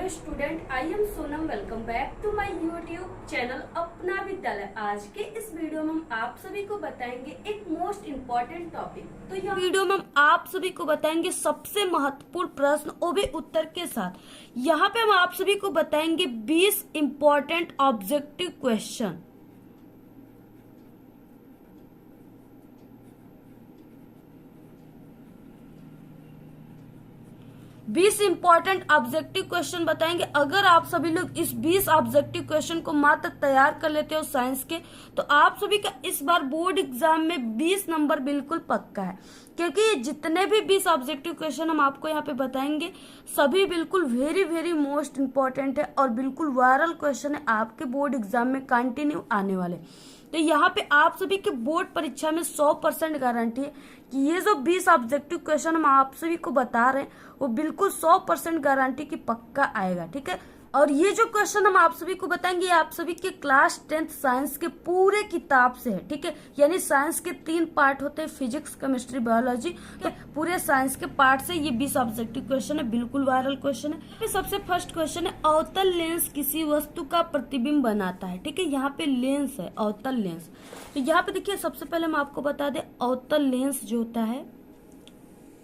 Hello student, I am Sonam. Welcome back to my YouTube channel Apna Vidyalaya. आज के इस video में हम आप सभी को बताएंगे एक मोस्ट इम्पोर्टेंट टॉपिक। तो यह वीडियो में हम आप सभी को बताएंगे सबसे महत्वपूर्ण प्रश्न वो भी उत्तर के साथ। यहाँ पे हम आप सभी को बताएंगे 20 important objective question. 20 important objective question बताएंगे। अगर आप सभी लोग इस 20 ऑब्जेक्टिव क्वेश्चन को मात्र तैयार कर लेते हो साइंस के, तो आप सभी का इस बार बोर्ड एग्जाम में 20 नंबर बिल्कुल पक्का है। क्योंकि जितने भी 20 ऑब्जेक्टिव क्वेश्चन हम आपको यहाँ पे बताएंगे सभी बिल्कुल वेरी वेरी मोस्ट इम्पोर्टेंट है और बिल्कुल वायरल क्वेश्चन है, आपके बोर्ड एग्जाम में कंटिन्यू आने वाले। तो यहाँ पे आप सभी के बोर्ड परीक्षा में 100% गारंटी है कि ये जो 20 ऑब्जेक्टिव क्वेश्चन हम आप सभी को बता रहे हैं वो बिल्कुल 100% गारंटी की पक्का आएगा। ठीक है, और ये जो क्वेश्चन हम आप सभी को बताएंगे आप सभी के क्लास 10th साइंस के पूरे किताब से है। ठीक है, यानी साइंस के 3 पार्ट होते हैं, फिजिक्स, केमिस्ट्री, बायोलॉजी। तो पूरे साइंस के पार्ट से ये 20 ऑब्जेक्टिव क्वेश्चन है, बिल्कुल वायरल क्वेश्चन है। सबसे फर्स्ट क्वेश्चन है, अवतल लेंस किसी वस्तु का प्रतिबिंब बनाता है। ठीक है, यहाँ पे लेंस है, अवतल लेंस। तो यहाँ पे देखिए, सबसे पहले हम आपको बता दें, अवतल लेंस जो होता है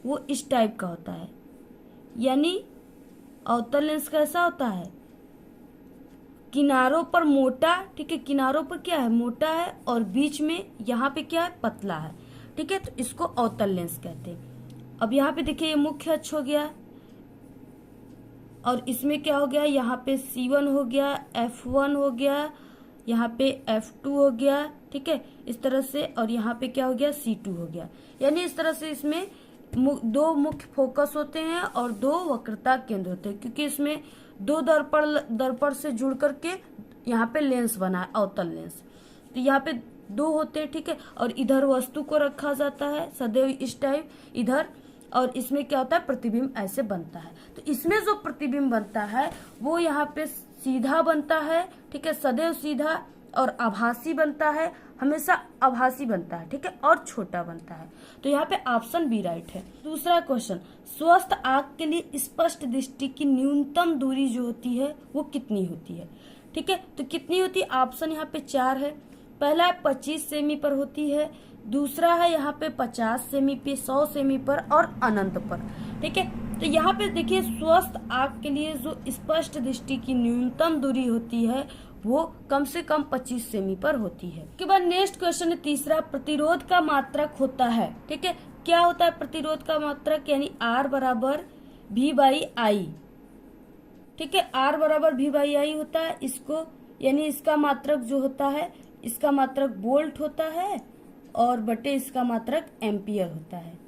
वो इस टाइप का होता है। यानी अवतल लेंस कैसा होता है, किनारों पर मोटा, ठीक है, किनारों पर क्या है, मोटा है, और बीच में यहाँ पे क्या है, पतला है। ठीक है, तो इसको अवतल लेंस कहते हैं। अब यहाँ पे देखिए, ये मुख्य अक्ष हो गया और इसमें क्या हो गया, यहाँ पे C1 हो गया, F1 हो गया, यहाँ पे F2 हो गया। ठीक है, इस तरह से, और यहाँ पे क्या हो गया, C2 हो गया। यानी इस तरह से इसमें 2 मुख्य फोकस होते हैं और 2 वक्रता केंद्र होते हैं, क्योंकि इसमें 2 दर्पण से जुड़ करके यहाँ पे लेंस बना है, अवतल लेंस। तो यहाँ पे 2 होते हैं। ठीक है, और इधर वस्तु को रखा जाता है सदैव इस टाइप इधर, और इसमें क्या होता है, प्रतिबिंब ऐसे बनता है। तो इसमें जो प्रतिबिंब बनता है वो यहाँ पे सीधा बनता है। ठीक है, सदैव सीधा, और आभासी बनता है, हमेशा आभासी बनता है। ठीक है, और छोटा बनता है। तो यहाँ पे ऑप्शन बी राइट है। दूसरा क्वेश्चन, स्वस्थ आंख के लिए स्पष्ट दृष्टि की न्यूनतम दूरी जो होती है वो कितनी होती है। ठीक है, तो कितनी होती है, ऑप्शन यहाँ पे 4 है। पहला है 25 सेमी पर होती है, दूसरा है यहाँ पे 50 सेमी पे, 100 सेमी पर, और अनंत पर। ठीक है, तो यहाँ पे देखिए, स्वस्थ आंख के लिए जो स्पष्ट दृष्टि की न्यूनतम दूरी होती है वो कम से कम 25 सेमी पर होती है। उसके बाद नेक्स्ट क्वेश्चन है तीसरा, प्रतिरोध का मात्रक होता है। ठीक है, क्या होता है प्रतिरोध का मात्रक, यानी R बराबर V/I। ठीक है, R बराबर V/I होता है। इसको यानी इसका मात्रक जो होता है, इसका मात्रक वोल्ट होता है और बटे इसका मात्रक एम्पियर होता है,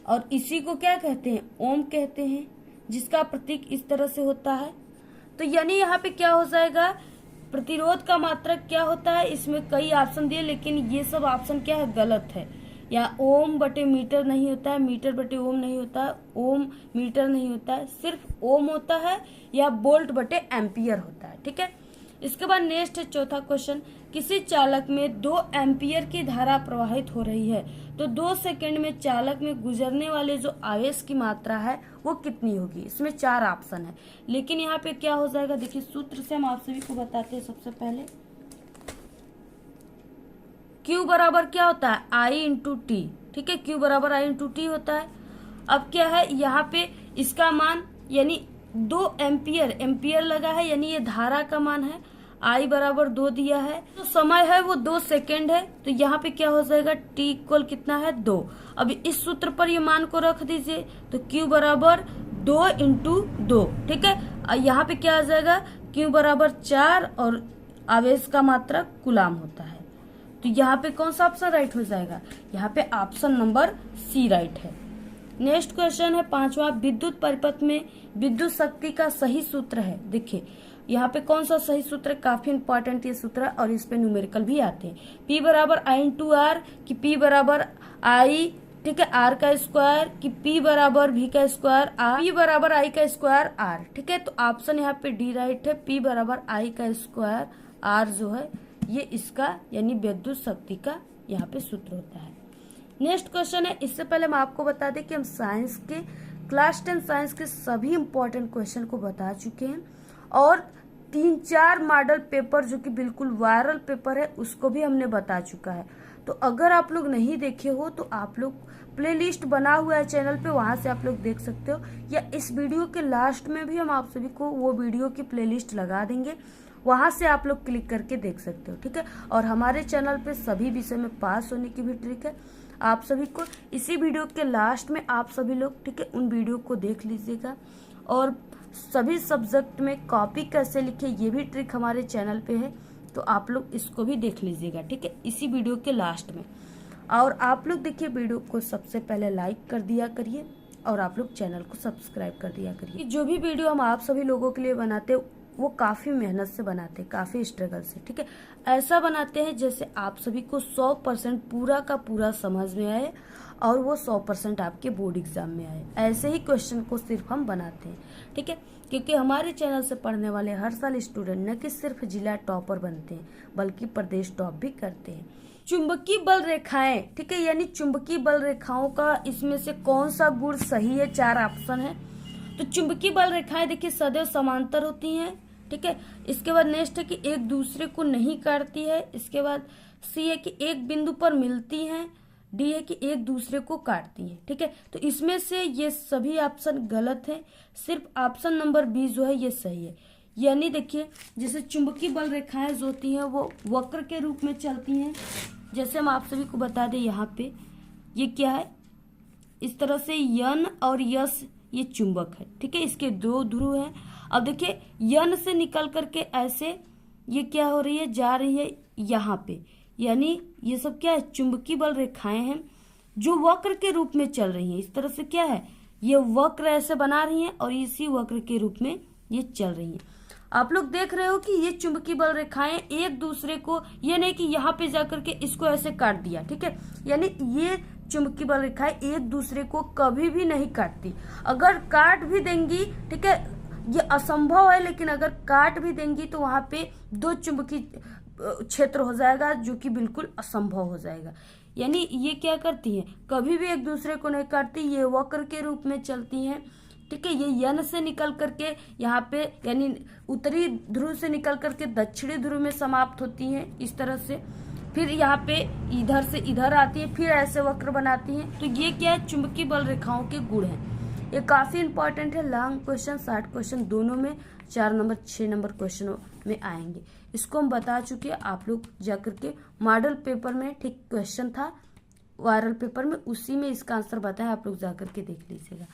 और इसी को क्या कहते हैं, ओम कहते हैं, जिसका प्रतीक इस तरह से होता है। तो यानी यहाँ पे क्या हो जाएगा, प्रतिरोध का मात्रक क्या होता है, इसमें कई ऑप्शन दिए लेकिन ये सब ऑप्शन क्या है, गलत है। या ओम बटे मीटर नहीं होता है, मीटर बटे ओम नहीं होता है, ओम मीटर नहीं होता है, सिर्फ ओम होता है, या वोल्ट बटे एम्पियर होता है। ठीक है, इसके बाद नेक्स्ट है चौथा क्वेश्चन, किसी चालक में 2 एम्पियर की धारा प्रवाहित हो रही है, तो 2 सेकंड में चालक में गुजरने वाले जो आवेश की मात्रा है वो कितनी होगी। इसमें 4 ऑप्शन है, लेकिन यहाँ पे क्या हो जाएगा, देखिए सूत्र से हम आप सभी को बताते हैं। सबसे पहले Q बराबर क्या होता है, I इंटू टी। ठीक है, Q बराबर I इंटू टी होता है। अब क्या है, यहाँ पे इसका मान यानी 2 एम्पियर लगा है, यानी ये धारा का मान है। I बराबर 2 दिया है, तो समय है वो 2 सेकेंड है। तो यहाँ पे क्या हो जाएगा, T इक्वल कितना है, 2। अब इस सूत्र पर ये मान को रख दीजिए, तो Q बराबर 2 इंटू 2। ठीक है, यहाँ पे क्या आ जाएगा, Q बराबर 4 और आवेश का मात्रक कूलाम होता है। तो यहाँ पे कौन सा ऑप्शन राइट हो जाएगा, यहाँ पे ऑप्शन नंबर सी राइट है। नेक्स्ट क्वेश्चन है 5वां, विद्युत परिपथ में विद्युत शक्ति का सही सूत्र है। देखिए यहाँ पे कौन सा सही सूत्र है, काफी इंपॉर्टेंट ये सूत्र है और इस पे न्यूमेरिकल भी आते हैं। P बराबर I इंटू आर की P बराबर I, ठीक है, R का स्क्वायर की P बराबर V का स्क्वायर R, P बराबर I का स्क्वायर R। ठीक है, तो ऑप्शन यहाँ पे डी राइट है, P बराबर I का स्क्वायर R जो है ये इसका यानी विद्युत शक्ति का यहाँ पे सूत्र होता है। नेक्स्ट क्वेश्चन है, इससे पहले हम आपको बता दें कि हम साइंस के क्लास 10 साइंस के सभी इंपॉर्टेंट क्वेश्चन को बता चुके हैं और 3-4 मॉडल पेपर जो कि बिल्कुल वायरल पेपर है उसको भी हमने बता चुका है। तो अगर आप लोग नहीं देखे हो तो आप लोग प्लेलिस्ट बना हुआ है चैनल पे, वहां से आप लोग देख सकते हो, या इस वीडियो के लास्ट में भी हम आप सभी को वो वीडियो की प्लेलिस्ट लगा देंगे, वहां से आप लोग क्लिक करके देख सकते हो, ठीक है। और हमारे चैनल पे सभी विषय में पास होने की भी ट्रिक है। आप सभी को इसी वीडियो के लास्ट में आप सभी लोग, ठीक है, उन वीडियो को देख लीजिएगा। और सभी सब्जेक्ट में कॉपी कैसे लिखे ये भी ट्रिक हमारे चैनल पे है, तो आप लोग इसको भी देख लीजिएगा, ठीक है, इसी वीडियो के लास्ट में। और आप लोग देखिए वीडियो को सबसे पहले लाइक कर दिया करिए और आप लोग चैनल को सब्सक्राइब कर दिया करिए। जो भी वीडियो हम आप सभी लोगों के लिए बनाते हैं वो काफी मेहनत से बनाते हैं, काफी स्ट्रगल से, ठीक है। ऐसा बनाते हैं जैसे आप सभी को 100% पूरा का पूरा समझ में आए और वो 100% आपके बोर्ड एग्जाम में आए। ऐसे ही क्वेश्चन को सिर्फ हम बनाते हैं, ठीक है, क्योंकि हमारे चैनल से पढ़ने वाले हर साल स्टूडेंट न कि सिर्फ जिला टॉपर बनते हैं बल्कि प्रदेश टॉप भी करते हैं। चुंबकीय बल रेखाएं, ठीक है, यानी चुंबकीय बल रेखाओं का इसमें से कौन सा गुण सही है, 4 ऑप्शन है। तो चुंबकीय बल रेखाएं देखिए सदैव समांतर होती हैं, ठीक है। इसके बाद नेक्स्ट है कि एक दूसरे को नहीं काटती है। इसके बाद सी है कि एक बिंदु पर मिलती हैं। डी है कि एक दूसरे को काटती हैं, ठीक है। तो इसमें से ये सभी ऑप्शन गलत है, सिर्फ ऑप्शन नंबर बी जो है ये सही है। यानी देखिए जैसे चुंबकीय बल रेखाएं जो होती हैं वो वक्र के रूप में चलती हैं। जैसे हम आप सभी को बता दें, यहाँ पे ये क्या है, इस तरह से यन और यस ये चुंबक है, ठीक है, इसके 2 ध्रुव हैं। अब देखिए यन से निकल करके ऐसे ये क्या हो रही है, जा रही है यहाँ पे, यानी ये सब क्या है, चुंबकीय बल रेखाएं हैं जो वक्र के रूप में चल रही हैं। इस तरह से क्या है, ये वक्र ऐसे बना रही हैं और इसी वक्र के रूप में ये चल रही हैं। आप लोग देख रहे हो कि ये चुंबकीय बल रेखाएं एक दूसरे को, ये नहीं कि यहाँ पे जाकर के इसको ऐसे काट दिया, ठीक है, यानी ये चुंबकीय बल रेखाएं एक दूसरे को कभी भी नहीं काटती। अगर काट भी देंगी, ठीक है, ये असंभव है, लेकिन अगर काट भी देंगी तो वहां पे 2 चुंबकीय क्षेत्र हो जाएगा जो कि बिल्कुल असंभव हो जाएगा। यानी ये क्या करती हैं, कभी भी एक दूसरे को नहीं काटती, ये वक्र के रूप में चलती हैं, ठीक है। ये यन से निकल करके यहाँ पे यानी उत्तरी ध्रुव से निकल करके दक्षिणी ध्रुव में समाप्त होती हैं इस तरह से, फिर यहाँ पे इधर से इधर आती है, फिर ऐसे वक्र बनाती हैं। तो ये क्या है, चुंबकीय बल रेखाओं के गुण हैं। ये काफी इंपॉर्टेंट है, लॉन्ग क्वेश्चन, शॉर्ट क्वेश्चन दोनों में 4 नंबर 6 नंबर क्वेश्चनों में आएंगे। इसको हम बता चुके हैं, आप लोग जाकर के मॉडल पेपर में, ठीक, क्वेश्चन था वायरल पेपर में, उसी में इसका आंसर बताया, आप लोग जाकर के देख लीजिएगा।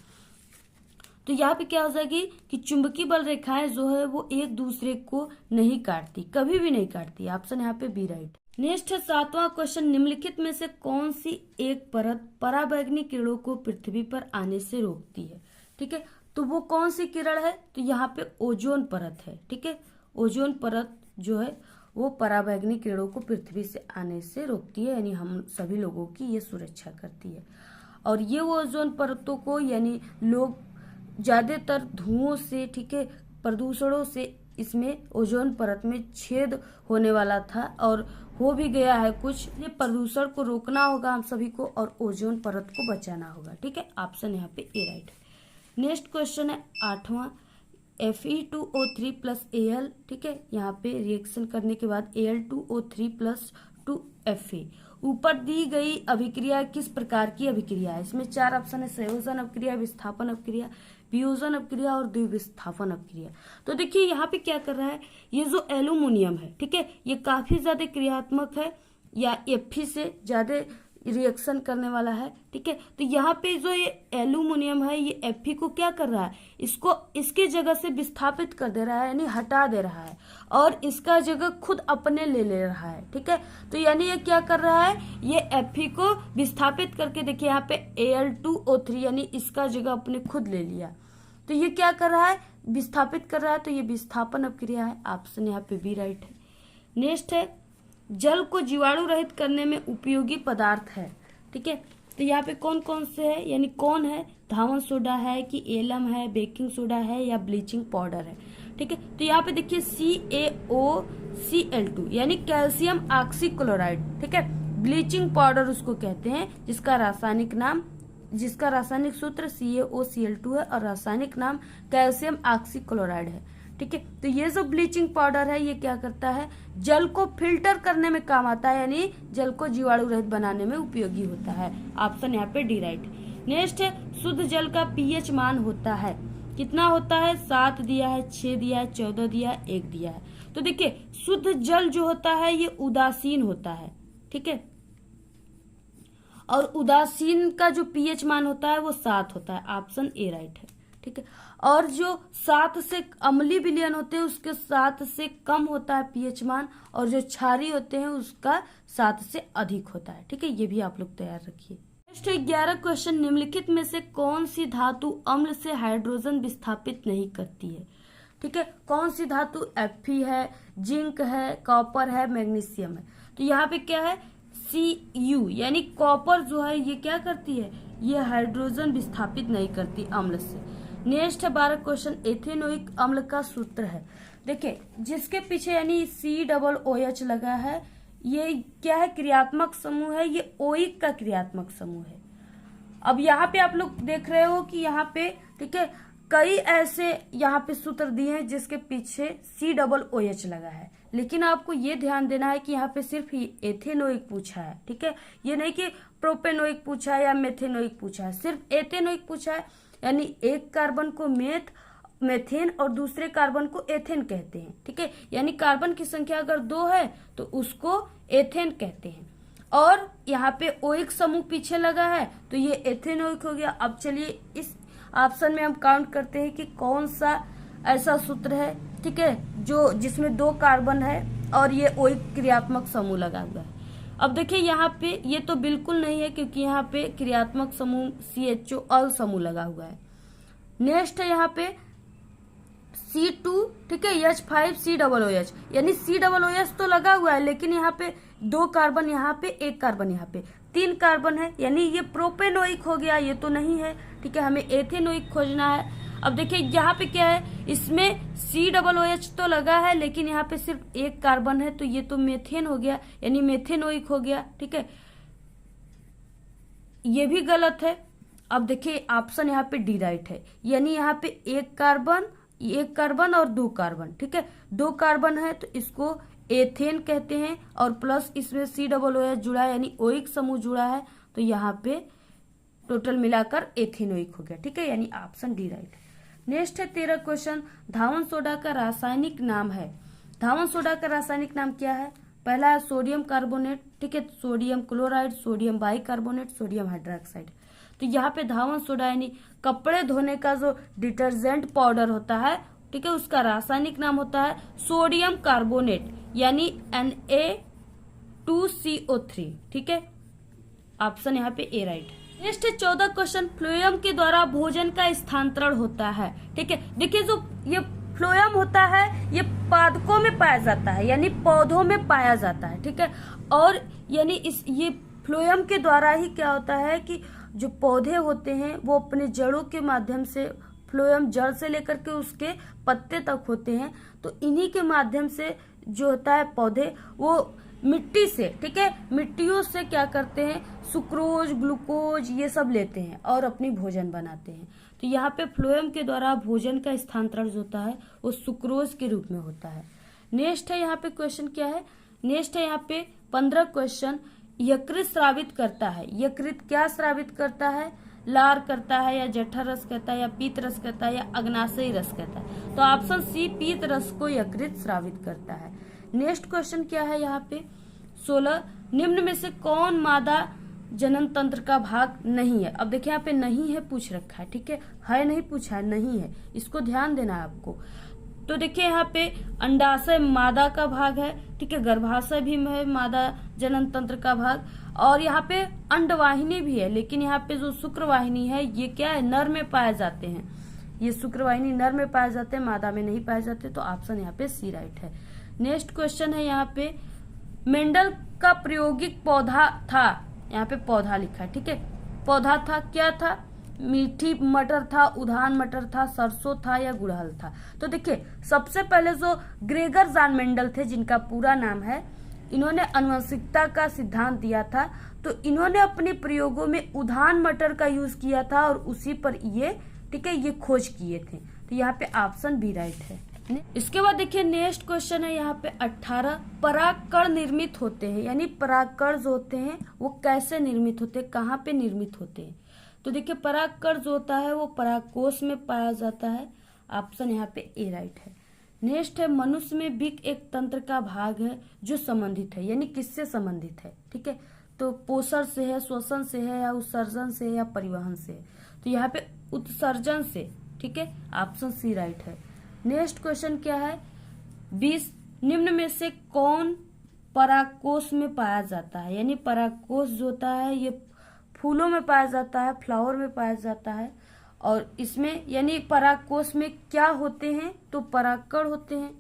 तो यहाँ पे क्या हो जाएगी कि चुंबकीय बल रेखाएं जो है वो एक दूसरे को नहीं काटती, कभी भी नहीं काटती। ऑप्शन यहाँ पे बी राइट। नेक्स्ट है 7वां क्वेश्चन, निम्नलिखित में से कौन सी एक परत पराबैंगनी किरणों को पृथ्वी पर आने से रोकती है, ठीक है। तो वो कौन सी किरण है, तो यहाँ पे ओजोन परत है, ठीक है। ओजोन परत जो है वो पराबैंगनी किरणों को पृथ्वी से आने से रोकती है, यानी हम सभी लोगों की ये सुरक्षा करती है। और ये ओजोन परतों को यानी लोग ज्यादातर धुओं से, ठीक है, प्रदूषणों से इसमें ओजोन परत में छेद होने वाला था और हो भी गया है कुछ। ये प्रदूषण को रोकना होगा हम सभी को और ओजोन परत को बचाना होगा, ठीक है। ऑप्शन यहाँ पे ए राइट है। नेक्स्ट क्वेश्चन है 8वां, Fe2O3 प्लस Al, ठीक है, यहाँ पे रिएक्शन करने के बाद Al2O3 प्लस 2Fe ऊपर दी गई अभिक्रिया किस प्रकार की अभिक्रिया है। इसमें 4 ऑप्शन है, संयोजन अभिक्रिया, विस्थापन अभिक्रिया, वियोजन अभिक्रिया और द्विविस्थापन अभिक्रिया। तो देखिए यहाँ पे क्या कर रहा है, ये जो एल्यूमिनियम है, ठीक है, ये काफी ज्यादा क्रियात्मक है या Fe से ज्यादा रिएक्शन करने वाला है, ठीक है। तो यहाँ पे जो ये एल्यूमिनियम है ये Fe को क्या कर रहा है, इसको इसके जगह से विस्थापित कर दे रहा है, यानी हटा दे रहा है और इसका जगह खुद अपने ले रहा है, ठीक है। तो यानी ये क्या कर रहा है, ये Fe को विस्थापित करके देखिए यहाँ पे Al2O3 यानी इसका जगह अपने खुद ले लिया। तो ये क्या कर रहा है, विस्थापित कर रहा है, तो ये विस्थापन अभिक्रिया है। ऑप्शन यहाँ पे बी राइट है। नेक्स्ट है जल को जीवाणु रहित करने में उपयोगी पदार्थ है, ठीक है। तो यहाँ पे कौन कौन से है, यानी कौन है, धावन सोडा है कि एलम है, बेकिंग सोडा है या ब्लीचिंग पाउडर है, ठीक है। तो यहाँ पे देखिए CaOCl2 यानी कैल्शियम ऑक्सीक्लोराइड, ठीक है। ब्लीचिंग पाउडर उसको कहते हैं जिसका रासायनिक नाम जिसका रासायनिक सूत्र CaOCl2 है और रासायनिक नाम कैल्शियम ऑक्सीक्लोराइड है। ठीक है, तो ये जो ब्लीचिंग पाउडर है ये क्या करता है, जल को फिल्टर करने में काम आता है, यानी जल को जीवाणु रहित बनाने में उपयोगी होता है। ऑप्शन यहाँ पे डी राइट। नेक्स्ट है, शुद्ध जल का pH मान होता है, कितना होता है, 7 दिया है, 6 दिया है, 14 दिया है, 1 दिया है। तो देखिए शुद्ध जल जो होता है ये उदासीन होता है। ठीक है, और उदासीन का जो pH मान होता है वो 7 होता है। ऑप्शन ए राइट है। ठीक है, और जो 7 से अम्लीय विलयन होते हैं उसके 7 से कम होता है pH मान, और जो क्षारीय होते हैं उसका 7 से अधिक होता है। ठीक है, ये भी आप लोग तैयार रखिए। नेक्स्ट 11 क्वेश्चन, निम्नलिखित में से कौन सी धातु अम्ल से हाइड्रोजन विस्थापित नहीं करती है। ठीक है, कौन सी धातु, Fe है, जिंक है, कॉपर है, मैग्नीशियम है। तो यहाँ पे क्या है, Cu, यानी कॉपर जो है ये क्या करती है, ये हाइड्रोजन विस्थापित नहीं करती अम्ल से। नेक्स्ट है 12 क्वेश्चन, एथेनोइक अम्ल का सूत्र है। देखिए जिसके पीछे यानी COOH लगा है, ये क्या है, क्रियात्मक समूह है, ये ओइक का क्रियात्मक समूह है। अब यहाँ पे आप लोग देख रहे हो कि यहाँ पे, ठीक है, कई ऐसे यहाँ पे सूत्र दिए हैं जिसके पीछे COOH लगा है, लेकिन आपको ये ध्यान देना है कि यहाँ पे सिर्फ एथेनोइक पूछा है। ठीक है, ये नहीं कि प्रोपेनोइक पूछा है या मेथेनोइक पूछा है, सिर्फ एथेनोइक पूछा है। यानी एक कार्बन को मेथेन और दूसरे कार्बन को एथेन कहते हैं। ठीक है, यानी कार्बन की संख्या अगर 2 है तो उसको एथेन कहते हैं, और यहाँ पे ओइक समूह पीछे लगा है तो ये एथेनोइक हो गया। अब चलिए इस ऑप्शन में हम काउंट करते हैं कि कौन सा ऐसा सूत्र है, ठीक है, जो जिसमें 2 कार्बन है और ये ओइक क्रियात्मक समूह लगा हुआ है। अब देखिए यहाँ पे ये तो बिल्कुल नहीं है, क्योंकि यहाँ पे क्रियात्मक समूह CHO अल समूह लगा हुआ है। नेक्स्ट है यहाँ पे C2, ठीक है, H5COOH, यानी COOH तो लगा हुआ है, लेकिन यहाँ पे 2 कार्बन, यहाँ पे 1 कार्बन, यहाँ पे 3 कार्बन है, यानी ये प्रोपेनोइक हो गया, ये तो नहीं है। ठीक है, हमें एथेनोइक खोजना है। अब देखिए यहाँ पे क्या है, इसमें COOH तो लगा है, लेकिन यहाँ पे सिर्फ 1 कार्बन है, तो ये तो मेथेन हो गया, यानी मेथेनोइक हो गया। ठीक है, ये भी गलत है। अब देखिए ऑप्शन यहाँ पे डी राइट है, यानी यहाँ पे 1 कार्बन और 2 कार्बन। ठीक है, 2 कार्बन है तो इसको एथेन कहते हैं, और प्लस इसमें COOH जुड़ा है, यानी ओइक समूह जुड़ा है, तो यहाँ पे टोटल मिलाकर एथेनोइक हो गया। ठीक है, यानी ऑप्शन डी राइट है। नेक्स्ट है 13 क्वेश्चन, धावन सोडा का रासायनिक नाम है। धावन सोडा का रासायनिक नाम क्या है, पहला है सोडियम कार्बोनेट, ठीक है, sodium chloride, sodium bicarbonate, sodium hydroxide. तो यहाँ पे धावन सोडा यानी कपड़े धोने का जो डिटर्जेंट पाउडर होता है, ठीक है, उसका रासायनिक नाम होता है सोडियम कार्बोनेट, यानी Na2CO3। ठीक है, ऑप्शन यहाँ पे ए राइट है। नेक्स्ट 14 क्वेश्चन, फ्लोएम के द्वारा भोजन का स्थानांतरण होता है। ठीक है, देखिए जो ये फ्लोएम होता है ये पादपों में पाया जाता है, यानी पौधों में पाया जाता है। ठीक है, और यानी ये फ्लोएम के द्वारा ही क्या होता है कि जो पौधे होते हैं वो अपने जड़ों के माध्यम से, फ्लोएम जड़ से लेकर के उसके पत्ते तक होते हैं, तो इन्हीं के माध्यम से जो होता है पौधे वो मिट्टी से, ठीक है, मिट्टियों से क्या करते हैं, सुक्रोज, ग्लूकोज ये सब लेते हैं और अपनी भोजन बनाते हैं। तो यहाँ पे फ्लोएम के द्वारा भोजन का स्थानांतरण जो होता है वो सुक्रोज के रूप में होता है। नेक्स्ट है यहाँ पे क्वेश्चन क्या है, नेक्स्ट है यहाँ पे 15 क्वेश्चन, यकृत स्रावित करता है। यकृत क्या स्रावित करता है, लार करता है या जठर रस करता है या पीत रस करता है या अग्नाशयी रस करता है। तो ऑप्शन सी पीत रस को यकृत स्रावित करता है। नेक्स्ट क्वेश्चन क्या है यहाँ पे 16, निम्न में से कौन मादा जनन तंत्र का भाग नहीं है। अब देखिए यहाँ पे नहीं है पूछ रखा है, ठीक है नहीं पूछा है, नहीं है, इसको ध्यान देना है आपको। तो देखिए यहाँ पे अंडाशय मादा का भाग है, ठीक है, गर्भाशय भी है मादा जनन तंत्र का भाग, और यहाँ पे अंडवाहिनी भी है, लेकिन यहाँ पे जो शुक्रवाहिनी है ये क्या है, नर में पाए जाते हैं। ये शुक्रवाहिनी नर में पाए जाते हैं, मादा में नहीं पाए जाते, तो ऑप्शन यहाँ पे सी राइट है। नेक्स्ट क्वेश्चन है यहाँ पे मेंडल का प्रायोगिक पौधा था, यहाँ पे पौधा लिखा है, ठीक है, पौधा था, क्या था, मीठी मटर था, उद्यान मटर था, सरसों था या गुड़हल था। तो देखिए सबसे पहले जो ग्रेगर जान मेंडल थे, जिनका पूरा नाम है इन्होंने आनुवंशिकता का सिद्धांत दिया था, तो इन्होंने अपने प्रयोगों में उद्यान मटर का यूज किया था और उसी पर ये, ठीक है, ये खोज किए थे। तो यहाँ पे ऑप्शन बी राइट है। इसके बाद देखिए नेक्स्ट क्वेश्चन है यहाँ पे 18, परागकण निर्मित होते हैं, यानी परागकण जो होते हैं वो कैसे निर्मित होते हैं, कहाँ पे निर्मित होते हैं। तो देखिए परागकण जो होता है वो परागकोश में पाया जाता है। ऑप्शन यहाँ पे ए राइट है। नेक्स्ट है मनुष्य में बिक एक तंत्र का भाग है जो संबंधित है, यानी किससे संबंधित है, ठीक है। तो पोषण से है, श्वसन से है, या उत्सर्जन से है, या परिवहन से है। तो यहाँ पे उत्सर्जन से, ठीक है, ऑप्शन सी राइट है। नेक्स्ट क्वेश्चन क्या है 20, निम्न में से कौन परागकोश में पाया जाता है, यानी परागकोश जो होता है ये फूलों में पाया जाता है, फ्लावर में पाया जाता है, और इसमें यानी परागकोश में क्या होते हैं, तो परागकण होते हैं।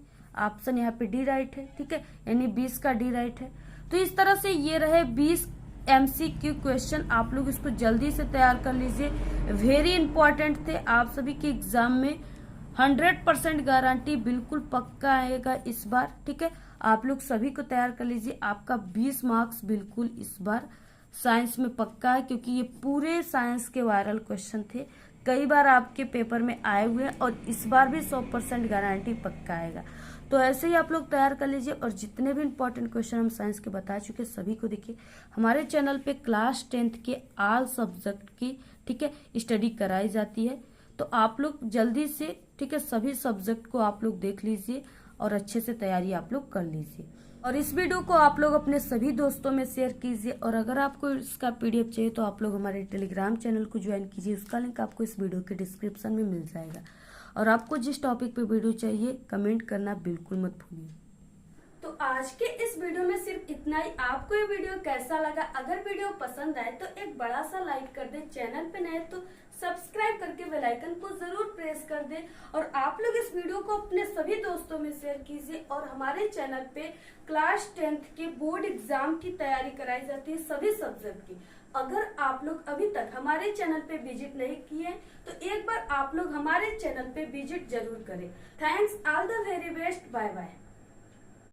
ऑप्शन यहाँ पे डी राइट है, ठीक है, यानी 20 का डी राइट है। तो इस तरह से ये रहे 20 MCQ क्वेश्चन, आप लोग इसको जल्दी से तैयार कर लीजिए, वेरी इंपॉर्टेंट थे। आप सभी के एग्जाम में 100% गारंटी बिल्कुल पक्का आएगा इस बार, ठीक है। आप लोग सभी को तैयार कर लीजिए, आपका 20 मार्क्स बिल्कुल इस बार साइंस में पक्का है, क्योंकि ये पूरे साइंस के वायरल क्वेश्चन थे, कई बार आपके पेपर में आए हुए हैं, और इस बार भी 100% गारंटी पक्का आएगा। तो ऐसे ही आप लोग तैयार कर लीजिए, और जितने भी इंपॉर्टेंट क्वेश्चन हम साइंस के बता चुके सभी को देखिए हमारे चैनल पे क्लास 10th के ऑल सब्जेक्ट की, ठीक है, स्टडी कराई जाती है। तो आप लोग जल्दी से, ठीक है, सभी सब्जेक्ट को आप लोग देख लीजिए और अच्छे से तैयारी आप लोग कर लीजिए, और इस वीडियो को आप लोग अपने सभी दोस्तों में शेयर कीजिए। और अगर आपको इसका PDF चाहिए तो आप लोग हमारे टेलीग्राम चैनल को ज्वाइन कीजिए, उसका लिंक आपको इस वीडियो के डिस्क्रिप्शन में मिल जाएगा। और आपको जिस टॉपिक पे वीडियो चाहिए कमेंट करना बिल्कुल मत भूलिए। तो आज के इस वीडियो में सिर्फ इतना ही। आपको ये वीडियो कैसा लगा? अगर वीडियो पसंद आए तो एक बड़ा सा लाइक कर दे, चैनल पे नए तो सब्सक्राइब करके बेल आइकन को जरूर प्रेस कर दे, और आप लोग इस वीडियो को अपने सभी दोस्तों में शेयर कीजिए। और हमारे चैनल पे क्लास 10th के बोर्ड एग्जाम की तैयारी कराई जाती है सभी सब्जेक्ट की। अगर आप लोग अभी तक हमारे चैनल पे विजिट नहीं किए तो एक बार आप लोग हमारे चैनल पे विजिट जरूर करें। Thanks, all the very best, bye bye.